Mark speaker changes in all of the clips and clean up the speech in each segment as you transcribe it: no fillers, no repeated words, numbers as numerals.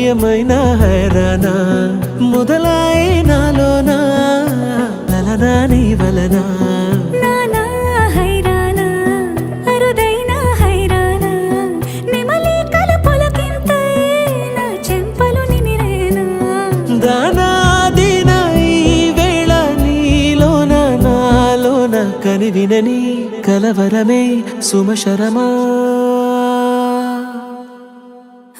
Speaker 1: ఏమైనా హైరానా మొదలాయి నాలోనా లలనా నీ వలనా కనివినని కలవరమే సుమశరమా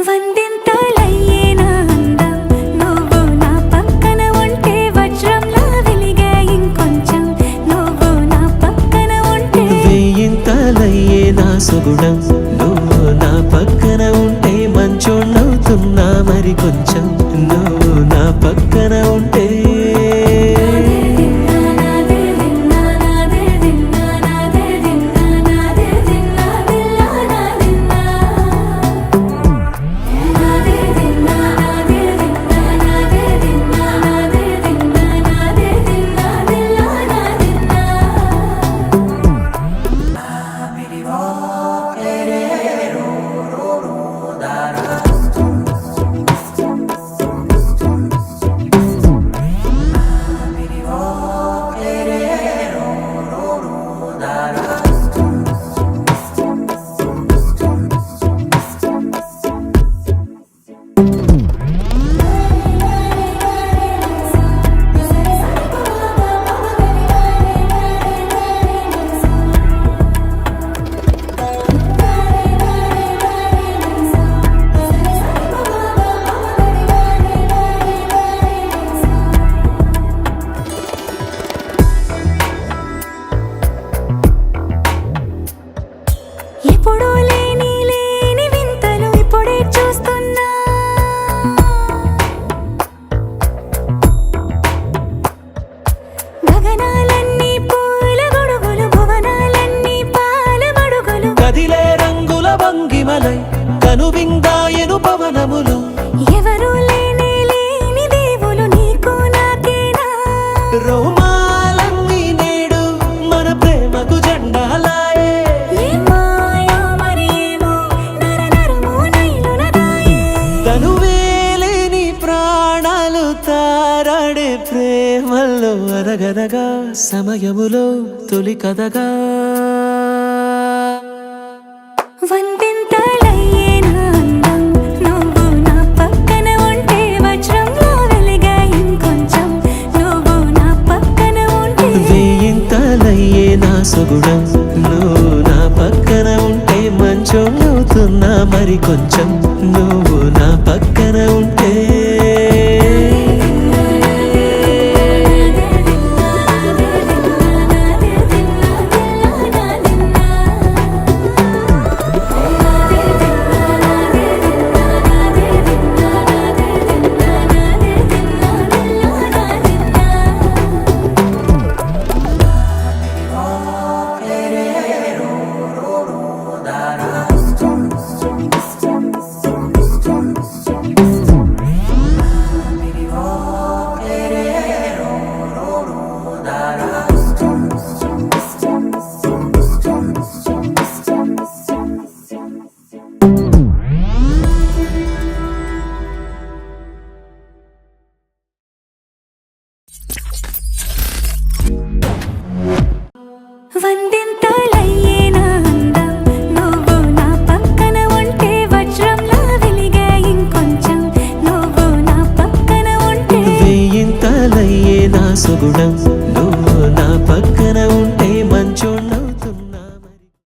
Speaker 2: వందింతలయ్యేనా అందం నువ్వు నా పక్కన ఉంటే వజ్రంలా వెలిగే ఇంకొంచెం నువ్వు నా పక్కన ఉంటే
Speaker 1: వెయ్యింతలయ్యేనా సుగుణం నువ్వు నా పక్కన ఉంటే మంచోణ్ణవుతున్నా మరి కొంచెం నువ్వు నా పక్కన ఉంటే
Speaker 2: ఎప్పుడూ లేని వింతలు ఇప్పుడే చూస్తున్నా గగనాలన్నీ పూల గొడుగులు భువనాలన్నీ పాల మడుగులు
Speaker 1: కదిలే రంగుల భంగిమలై కనువిందాయను పవనములు
Speaker 2: ఎవరు లేని దేవులు నీకు నాకేనా
Speaker 1: రోమాలన్నీ నేడు మన ప్రేమకు జెండాలాయే తనువేలేని ప్రాణాలు తారాడే ప్రేమల్లో అరగరగా సమయములో తొలి కథగా
Speaker 2: వందింతలయ్యేనా అందం నువ్వు నా పక్కన ఉంటే వజ్రంలా వెలిగే ఇంకొంచెం నువ్వు నా పక్కన ఉంటే
Speaker 1: వెయ్యింతలయ్యేనా సుగుణం నువ్వు నా పక్కన ఉంటే మంచోణ్ణవుతున్నా మరి కొంచెం